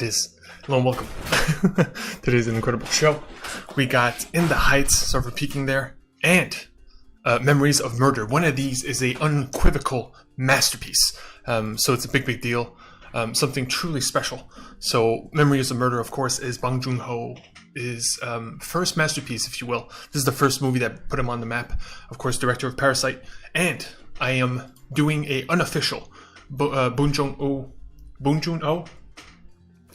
It is. Hello and welcome. Today's an incredible show. We got In the Heights, sort of peeking there, and Memories of Murder. One of these is a unequivocal masterpiece. So it's a big deal. Something truly special. So Memories of Murder, of course, is Bong Joon-ho's first masterpiece, if you will. This is the first movie that put him on the map. Of course, director of Parasite. And I am doing a unofficial Boon Joon-ho.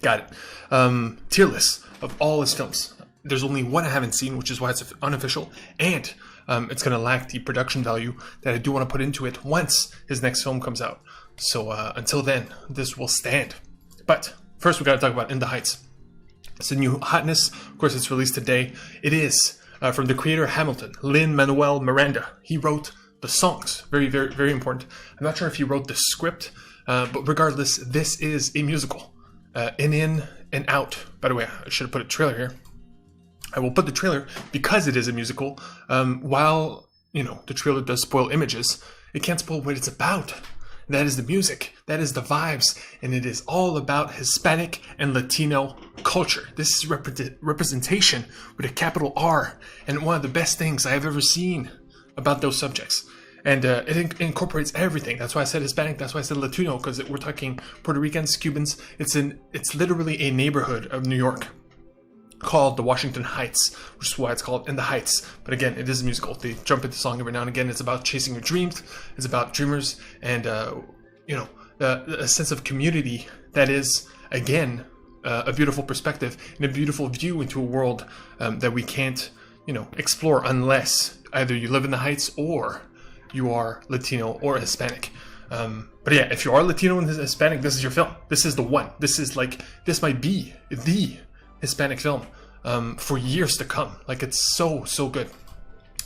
Got it. Tier list of all his films. There's only one I haven't seen, which is why it's unofficial, and it's going to lack the production value that I do want to put into it once his next film comes out. So until then, this will stand. But first, we got to talk about In the Heights. It's a new hotness. Of course, it's released today. It is from the creator Hamilton, Lin-Manuel Miranda. He wrote the songs. Very important. I'm not sure if he wrote the script, but regardless, this is a musical. In and out. By the way, I should have put a trailer here. I will put the trailer because it is a musical. While, the trailer does spoil images, it can't spoil what it's about. That is the music. That is the vibes. And it is all about Hispanic and Latino culture. This is representation with a capital R. And one of the best things I have ever seen about those subjects. And it incorporates everything. That's why I said Hispanic. That's why I said Latino, because we're talking Puerto Ricans, Cubans. It's literally a neighborhood of New York called the Washington Heights, which is why it's called In the Heights. But again, it is a musical. They jump into song every now and again. It's about chasing your dreams. It's about dreamers and a sense of community that is, again, a beautiful perspective and a beautiful view into a world that we can't explore unless either you live in the Heights or you are Latino or Hispanic. But yeah, if you are Latino and Hispanic, this is your film. This is the one. This might be the Hispanic film for years to come. It's so good.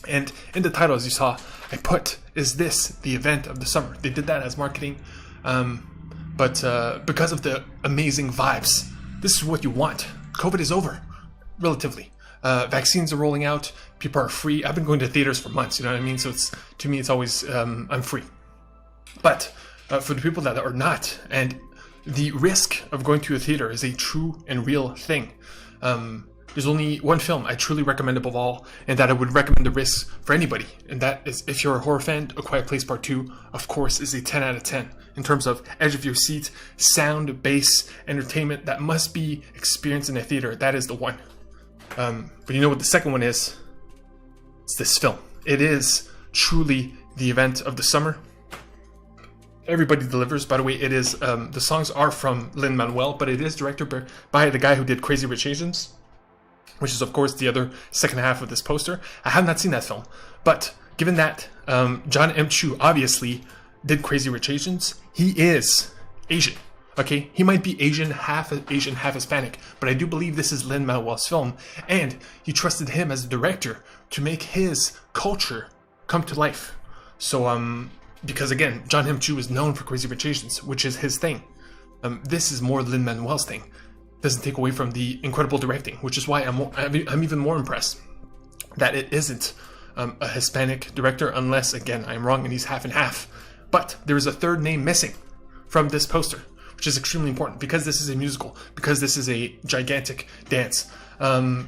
And in the title, as you saw, I put, is this the event of the summer? They did that as marketing. But because of the amazing vibes, this is what you want. COVID is over, relatively. Vaccines are rolling out. People are free. I've been going to theaters for months. You know what I mean? So to me, it's always I'm free. But for the people that are not, and the risk of going to a theater is a true and real thing. There's only one film I truly recommend above all, and that I would recommend the risk for anybody. And that is, if you're a horror fan, A Quiet Place Part 2, of course, is a 10 out of 10 in terms of edge of your seat, sound, bass, entertainment that must be experienced in a theater. That is the one. But you know what the second one is? It's this film. It is truly the event of the summer. Everybody delivers. By the way, it is the songs are from Lin-Manuel, but it is directed by the guy who did Crazy Rich Asians, which is of course the other second half of this poster. I have not seen that film, but given that John M. Chu obviously did Crazy Rich Asians, he is Asian. Okay, he might be Asian, half Hispanic, but I do believe this is Lin-Manuel's film, and he trusted him as a director to make his culture come to life. So, because again, John M. Chu is known for Crazy Rich Asians, which is his thing. This is more Lin-Manuel's thing. Doesn't take away from the incredible directing, which is why I'm even more impressed that it isn't a Hispanic director, unless, again, I'm wrong and he's half and half. But there is a third name missing from this poster, which is extremely important because this is a musical, because this is a gigantic dance. The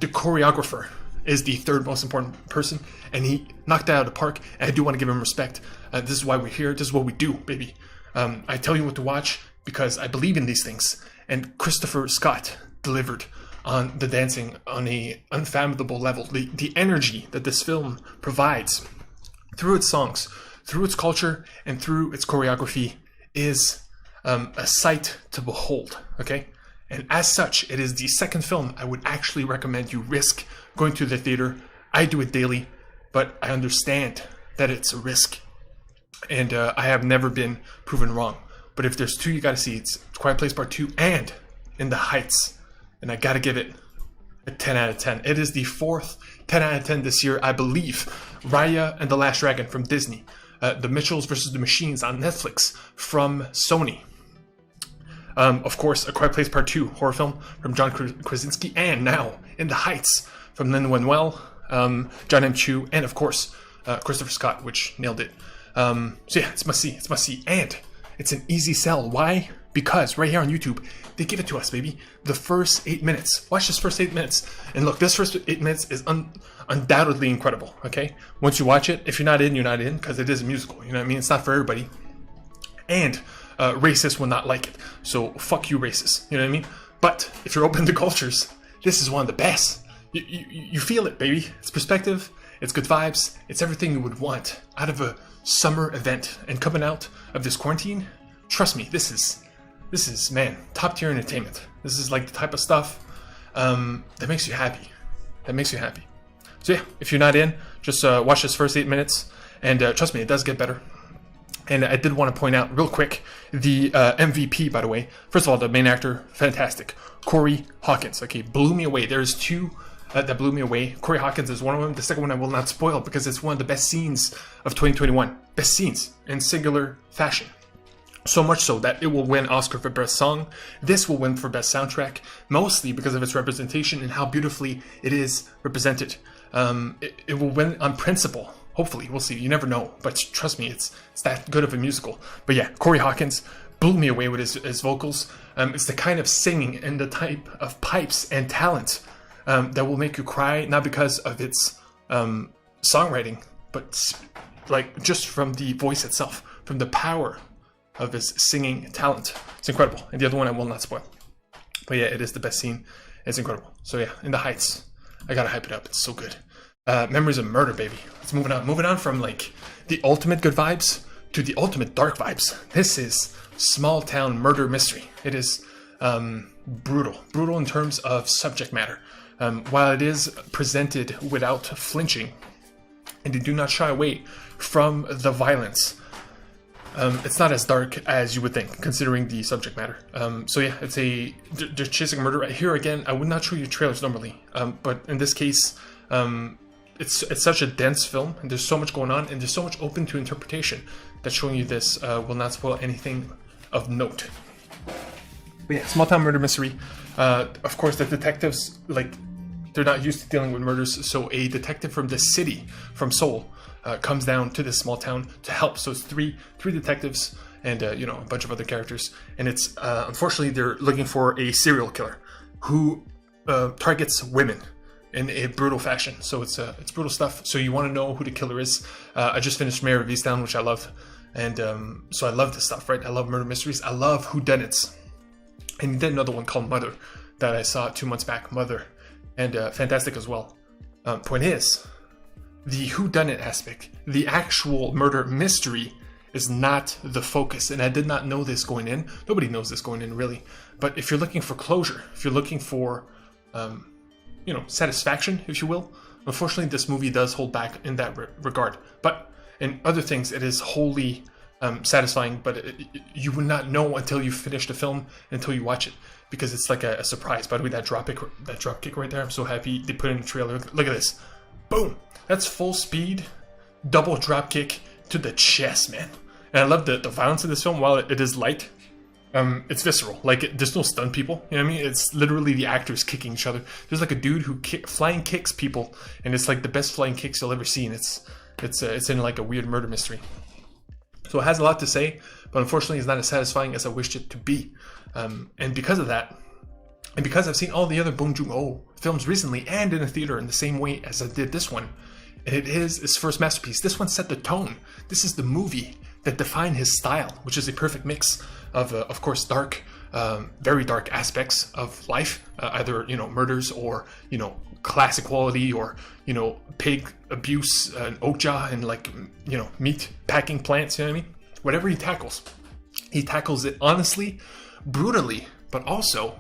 choreographer is the third most important person, and he knocked it out of the park, and I do want to give him respect. This is why we're here. This is what we do, baby. I tell you what to watch because I believe in these things, and Christopher Scott delivered on the dancing on a unfathomable level. The energy that this film provides through its songs, through its culture, and through its choreography is a sight to behold, okay? And as such, it is the second film I would actually recommend you risk going to the theater. I do it daily, but I understand that it's a risk. And I have never been proven wrong. But if there's two you gotta see, it's Quiet Place Part 2 and In the Heights. And I gotta give it a 10 out of 10. It is the fourth 10 out of 10 this year, I believe. Raya and the Last Dragon from Disney. The Mitchells vs. the Machines on Netflix from Sony. Of course, A Quiet Place Part 2, horror film from John Krasinski, and now In the Heights from Lin-Manuel, John M. Chu, and of course, Christopher Scott, which nailed it. So yeah, it's must see, and it's an easy sell. Why? because right here on YouTube, they give it to us, baby. The first 8 minutes. Watch this first 8 minutes. And look, this first 8 minutes is undoubtedly incredible, okay? Once you watch it, if you're not in, you're not in, because it is a musical, you know what I mean? It's not for everybody. And racists will not like it. So fuck you, racists, you know what I mean? But if you're open to cultures, this is one of the best. You feel it, baby. It's perspective, it's good vibes, it's everything you would want out of a summer event. And coming out of this quarantine, trust me, this is, man, top tier entertainment. This is like the type of stuff that makes you happy. So yeah, if you're not in, just watch this first 8 minutes, and trust me, it does get better. And I did want to point out real quick, the MVP, by the way. First of all, the main actor, fantastic. Corey Hawkins, okay, blew me away. There's two that blew me away. Corey Hawkins is one of them. The second one I will not spoil because it's one of the best scenes of 2021. Best scenes in singular fashion. So much so that it will win Oscar for Best Song. This will win for Best Soundtrack, mostly because of its representation and how beautifully it is represented. It will win on principle. Hopefully, we'll see. You never know, but trust me, it's that good of a musical. But yeah, Corey Hawkins blew me away with his vocals. It's the kind of singing and the type of pipes and talent that will make you cry, not because of its songwriting, but like just from the voice itself, from the power of his singing talent. It's incredible. And the other one I will not spoil. But yeah, it is the best scene. It's incredible. So yeah, In the Heights. I gotta hype it up. It's so good. Memories of Murder, baby. Let's move on. Moving on from like the ultimate good vibes to the ultimate dark vibes. This is small town murder mystery. It is brutal in terms of subject matter. While it is presented without flinching, and they do not shy away from the violence, it's not as dark as you would think, considering the subject matter. So yeah, it's they're chasing murder. Here again, I would not show you trailers normally, but in this case, it's such a dense film, and there's so much going on, and there's so much open to interpretation that showing you this will not spoil anything of note. But yeah, small town murder mystery. Of course, the detectives, like, they're not used to dealing with murders, so a detective from the city, from Seoul, comes down to this small town to help. So it's three detectives and a bunch of other characters, and it's unfortunately they're looking for a serial killer who targets women in a brutal fashion. So it's brutal stuff. So you want to know who the killer is. I just finished Mayor of Easttown, which I love, and so I love this stuff, right? I love murder mysteries. I love whodunits, and he did another one called Mother that I saw 2 months back, Mother, and fantastic as well. Point is, the whodunit aspect, the actual murder mystery, is not the focus, and I did not know this going in. Nobody knows this going in, really. But if you're looking for closure, if you're looking for satisfaction, if you will, unfortunately this movie does hold back in that regard. But in other things, it is wholly satisfying, but you would not know until you finish the film, until you watch it, because it's like a surprise. By the way, that drop kick right there, I'm so happy they put in the trailer. Look at this. Boom! That's full speed, double drop kick to the chest, man. And I love the violence of this film. While it is light, it's visceral. Like, there's no stunt people, you know what I mean? It's literally the actors kicking each other. There's like a dude who flying kicks people, and it's like the best flying kicks you'll ever see. And it's in like a weird murder mystery. So it has a lot to say, but unfortunately it's not as satisfying as I wished it to be. And because of that, and because I've seen all the other Boon Joon-ho films recently and in a theater in the same way as I did this one, and it is his first masterpiece. This one set the tone. This is the movie that defined his style, which is a perfect mix of course, dark, very dark aspects of life, either murders or class equality or pig abuse and okja and like meat packing plants. You know what I mean? Whatever he tackles it honestly, brutally, but also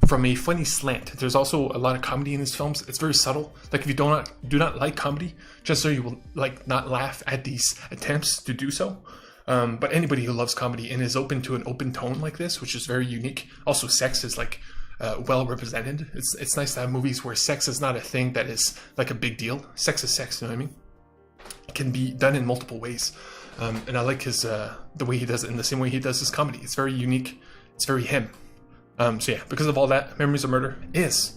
from a funny slant. There's also a lot of comedy in his films. It's very subtle. Like, if you do not like comedy, just so you will like not laugh at these attempts to do so. But anybody who loves comedy and is open to an open tone like this, which is very unique. Also, sex is like well represented. It's nice to have movies where sex is not a thing that is like a big deal. Sex is sex, you know what I mean? It can be done in multiple ways. And I like his the way he does it, in the same way he does his comedy. It's very unique. It's very him. So yeah, because of all that, Memories of Murder is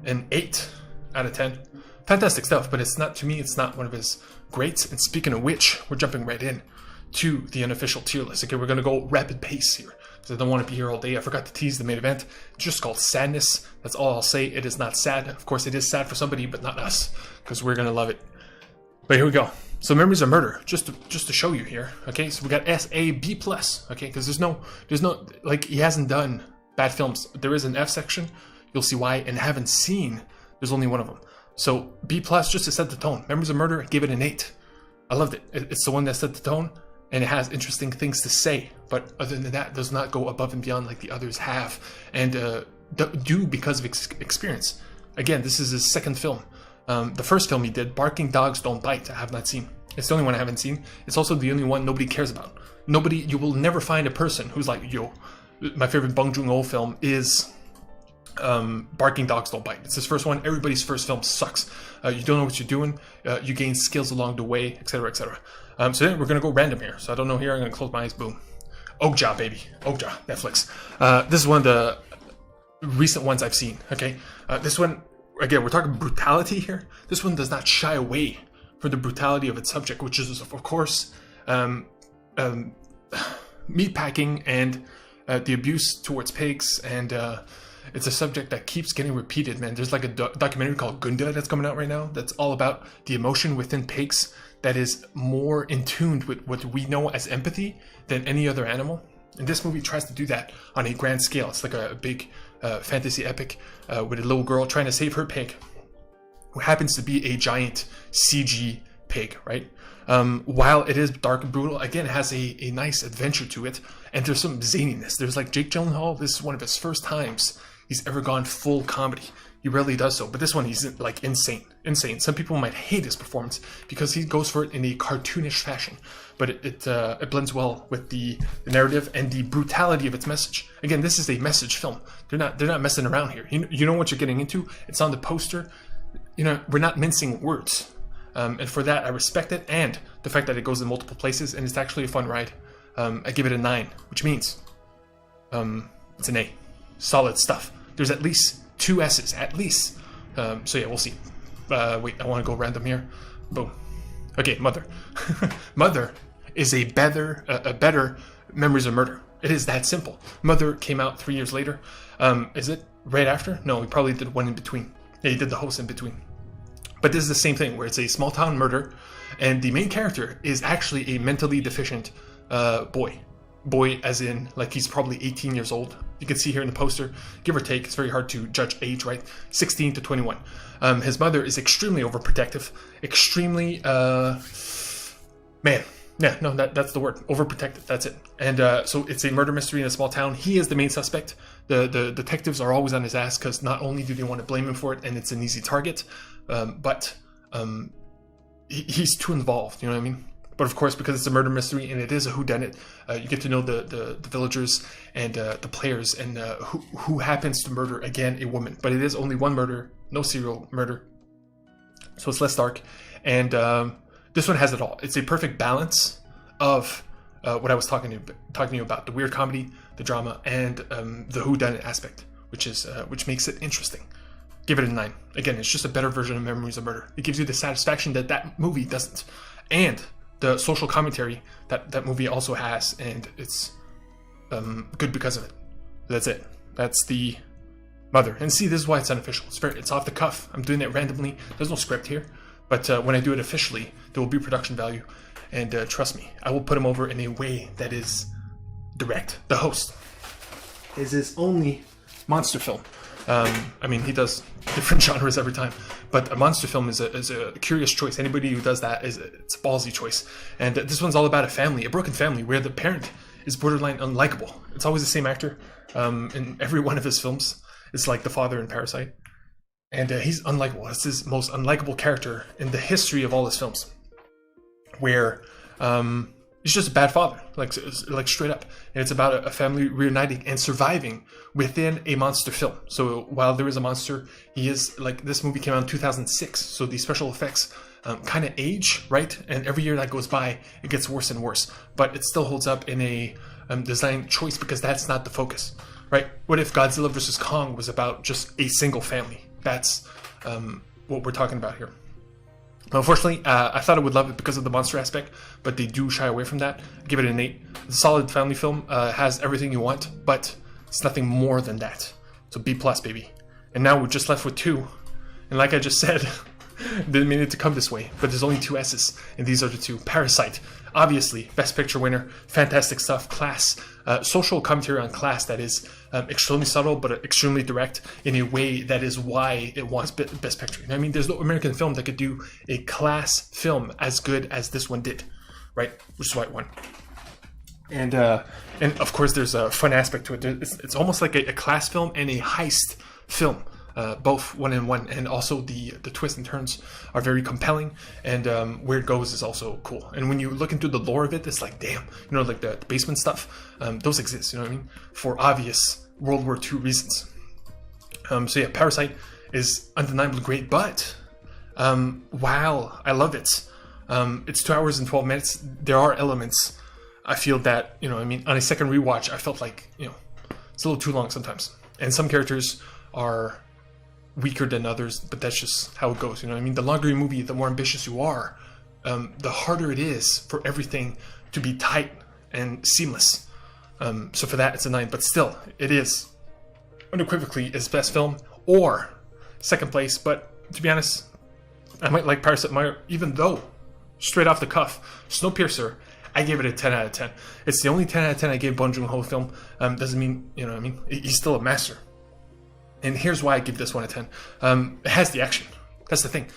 an 8 out of 10. Fantastic stuff, but it's not one of his greats. And speaking of which, we're jumping right in to the unofficial tier list. Okay, we're going to go rapid pace here. because I don't want to be here all day. I forgot to tease the main event. It's just called Sadness. That's all I'll say. It is not sad. Of course, it is sad for somebody, but not us, because we're gonna love it. But here we go. So Memories of Murder, just to show you here. Okay, so we got SAB+. Okay, because there's no like, he hasn't done bad films. There is an F section. You'll see why. And haven't seen. There's only one of them. So B+, just to set the tone. Memories of Murder, I gave it an 8. I loved it. It's the one that set the tone, and it has interesting things to say. But other than that, does not go above and beyond like the others have, and do because of experience. Again, this is his second film. The first film he did, Barking Dogs Don't Bite, I have not seen. It's the only one I haven't seen. It's also the only one nobody cares about. You will never find a person who's like, yo, my favorite Bong Joon-ho film is Barking Dogs Don't Bite. It's his first one. Everybody's first film sucks. You don't know what you're doing. You gain skills along the way, etc., etc. So then we're gonna go random here. So I don't know here. I'm gonna close my eyes. Boom. Okja, baby. Okja, Netflix. This is one of the recent ones I've seen. Okay. This one, again, we're talking brutality here. This one does not shy away from the brutality of its subject, which is, of course, meatpacking and the abuse towards pigs, and it's a subject that keeps getting repeated, man. There's like a documentary called Gunda that's coming out right now that's all about the emotion within pigs that is more in tune with what we know as empathy than any other animal. And this movie tries to do that on a grand scale. It's like a big fantasy epic with a little girl trying to save her pig, who happens to be a giant CG pig, right? While it is dark and brutal, again, it has a nice adventure to it, and there's some zaniness. There's like Jake Gyllenhaal, this is one of his first times he's ever gone full comedy. He rarely does so, but this one he's like insane. Some people might hate his performance because he goes for it in a cartoonish fashion, but it blends well with the narrative and the brutality of its message. Again, this is a message film. They're not messing around here. You know what you're getting into. It's on the poster. You know, we're not mincing words. And for that, I respect it, and the fact that it goes in multiple places, and it's actually a fun ride. I give it a 9, which means it's an A. Solid stuff. There's at least 2 S's, at least. So yeah, we'll see. Wait, I want to go random here. Boom. Okay, Mother. Mother is a better Memories of Murder. It is that simple. Mother came out 3 years later. Is it right after? No, he probably did one in between. Yeah, he did the host in between. But this is the same thing, where it's a small town murder, and the main character is actually a mentally deficient boy. Boy as in, like, he's probably 18 years old. You can see here in the poster, give or take, it's very hard to judge age, right? 16 to 21. His mother is extremely overprotective, extremely, that's the word, overprotective, that's it. And so it's a murder mystery in a small town. He is the main suspect. The detectives are always on his ass, because not only do they want to blame him for it, and it's an easy target, but he's too involved, you know what I mean? But of course, because it's a murder mystery and it is a whodunit, you get to know the villagers and the players, and who happens to murder, again, a woman. But it is only one murder, no serial murder, so it's less dark. And this one has it all. It's a perfect balance of what I was talking to you about, the weird comedy, the drama, and the whodunit aspect, which makes it interesting. Give it a 9. Again, it's just a better version of Memories of Murder. It gives you the satisfaction that movie doesn't, and the social commentary that movie also has, and it's good because of it. That's it. That's the Mother. And see, this is why it's unofficial. It's off the cuff. I'm doing it randomly. There's no script here. But when I do it officially, there will be production value. And trust me, I will put him over in a way that is direct. The host is his only monster film. I mean, he does different genres every time, but a monster film is a curious choice. Anybody who does that, it's a ballsy choice. And this one's all about a family, a broken family, where the parent is borderline unlikable. It's always the same actor in every one of his films. It's like the father in Parasite. And he's unlikable. It's his most unlikable character in the history of all his films, where he's just a bad father, like straight up. And it's about a family reuniting and surviving within a monster film. So while there is a monster, he is, like, this movie came out in 2006, so the special effects kind of age, right? And every year that goes by, it gets worse and worse. But it still holds up in a design choice, because that's not the focus, right? What if Godzilla vs. Kong was about just a single family? That's what we're talking about here. Unfortunately, I thought I would love it because of the monster aspect, but they do shy away from that. Give it an 8. It's a solid family film, has everything you want, but it's nothing more than that. So B+, baby. And now we're just left with 2. And like I just said, didn't mean it to come this way, but there's only 2 S's, and these are the 2. Parasite, obviously, Best Picture winner, fantastic stuff, class, social commentary on class that is extremely subtle, but extremely direct in a way that is why it wants Best Picture. I mean, there's no American film that could do a class film as good as this one did, right? Which is why it won. And of course, there's a fun aspect to it. It's almost like a class film and a heist film. Both one in one, and also the twists and turns are very compelling, and where it goes is also cool. And when you look into the lore of it, it's like, damn, you know, like the basement stuff, those exist, you know what I mean, for obvious World War II reasons. So yeah, Parasite is undeniably great, but while I love it, it's 2 hours and 12 minutes. There are elements I feel that, you know, I mean, on a second rewatch, I felt like, you know, it's a little too long sometimes, and some characters are weaker than others, but that's just how it goes, you know what I mean? The longer your movie, the more ambitious you are, the harder it is for everything to be tight and seamless. So for that, it's a 9, but still, it is unequivocally his best film, or second place, but to be honest, I might like Parasite more, even though, straight off the cuff, Snowpiercer, I gave it a 10 out of 10. It's the only 10 out of 10 I gave Boon Joon-ho film. Doesn't mean, you know what I mean? He's still a master. And here's why I give this one a 10. It has the action. That's the thing.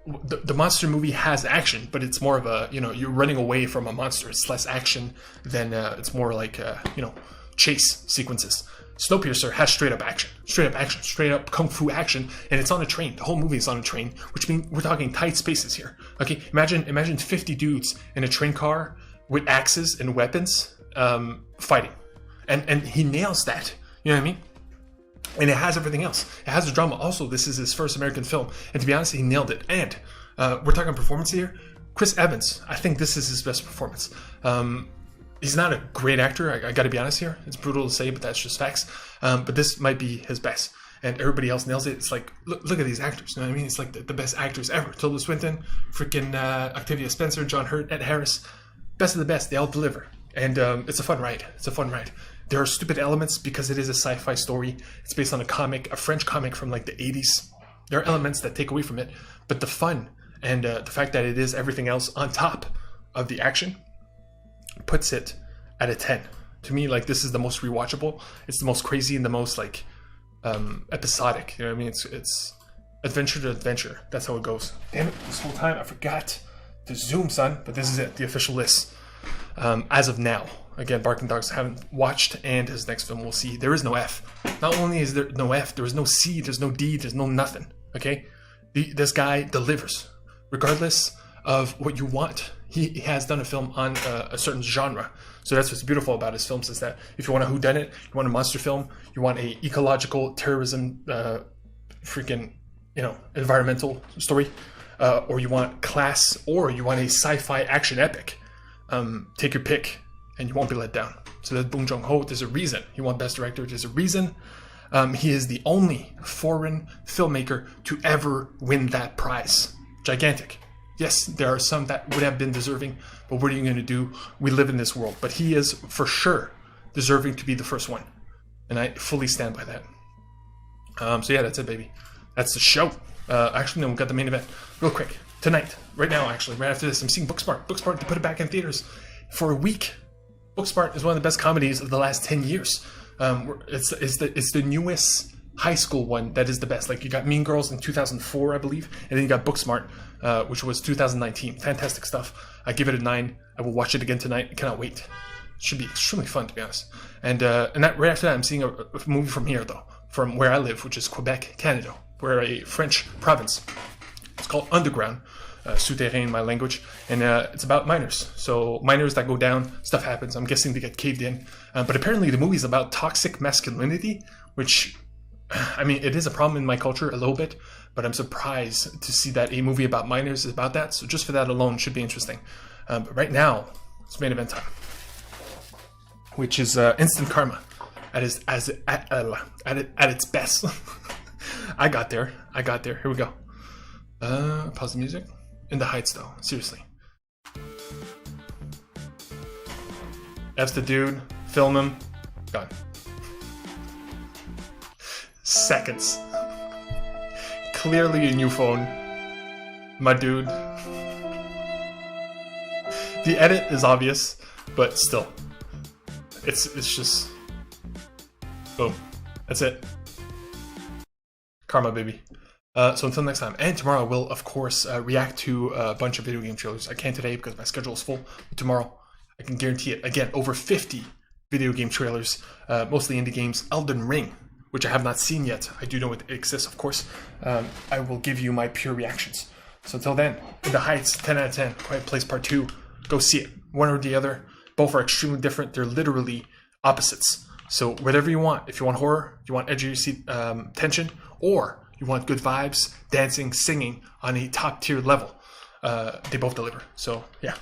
The monster movie has action, but it's more of a, you know, you're running away from a monster. It's less action than, it's more like, you know, chase sequences. Snowpiercer has straight up action, straight up kung fu action, and it's on a train. The whole movie is on a train, which means we're talking tight spaces here. Okay, imagine 50 dudes in a train car with axes and weapons, fighting. And he nails that. You know what I mean? And it has everything else. It has the drama. Also, this is his first American film. And to be honest, he nailed it. And we're talking performance here. Chris Evans, I think this is his best performance. He's not a great actor. I got to be honest here. It's brutal to say, but that's just facts. But this might be his best. And everybody else nails it. It's like, look at these actors. You know what I mean? It's like the best actors ever. Tilda Swinton, freaking Octavia Spencer, John Hurt, Ed Harris. Best of the best. They all deliver. And it's a fun ride. It's a fun ride. There are stupid elements because it is a sci-fi story. It's based on a comic, a French comic from like the 80s. There are elements that take away from it, but the fun and the fact that it is everything else on top of the action puts it at a 10. To me, like, this is the most rewatchable. It's the most crazy and the most like episodic. You know what I mean? It's adventure to adventure. That's how it goes. Damn it! This whole time I forgot to zoom, son. But this is it. The official list as of now. Again, Barking Dogs haven't watched, and his next film we'll see. There is no F. Not only is there no F, there is no C, there's no D, there's no nothing. Okay, this guy delivers, regardless of what you want. He has done a film on a certain genre, so that's what's beautiful about his films, is that if you want a whodunit, you want a monster film, you want a ecological terrorism, freaking, you know, environmental story, or you want class, or you want a sci-fi action epic. Take your pick. And you won't be let down. So that's Boon Joon-ho. There's a reason he won Best Director. There's a reason. He is the only foreign filmmaker to ever win that prize. Gigantic. Yes, there are some that would have been deserving, but what are you going to do? We live in this world. But he is for sure deserving to be the first one. And I fully stand by that. So yeah, that's it, baby. That's the show. Actually, no, we got the main event. Real quick. Tonight. Right now, actually. Right after this, I'm seeing Booksmart. Booksmart, to put it back in theaters for a week. Booksmart is one of the best comedies of the last 10 years. It's the newest high school one that is the best. Like, you got Mean Girls in 2004, I believe, and then you got Booksmart, which was 2019. Fantastic stuff. I give it a 9. I will watch it again tonight. I cannot wait. It should be extremely fun, to be honest. And that, right after that, I'm seeing a movie from here, though, from where I live, which is Quebec, Canada. We're a French province. It's called Underground. Souterrain in my language, and it's about miners. So miners that go down, stuff happens. I'm guessing they get caved in. But apparently the movie is about toxic masculinity, which, I mean, it is a problem in my culture a little bit, but I'm surprised to see that a movie about miners is about that. So just for that alone should be interesting. But right now, it's main event time, which is Instant Karma at its best. I got there. Here we go. Pause the music. In the Heights, though. Seriously. F's the dude. Film him. Gone. Seconds. Clearly a new phone. My dude. The edit is obvious, but still. It's just... Boom. That's it. Karma, baby. So until next time. And tomorrow I will, of course, react to a bunch of video game trailers. I can't today because my schedule is full. But tomorrow, I can guarantee it. Again, over 50 video game trailers, mostly indie games. Elden Ring, which I have not seen yet. I do know it exists, of course. I will give you my pure reactions. So until then, In the Heights, 10 out of 10. Quiet Place Part 2. Go see it. One or the other. Both are extremely different. They're literally opposites. So whatever you want. If you want horror, you want edge of your seat tension, or you want good vibes, dancing, singing on a top tier level, they both deliver. So yeah.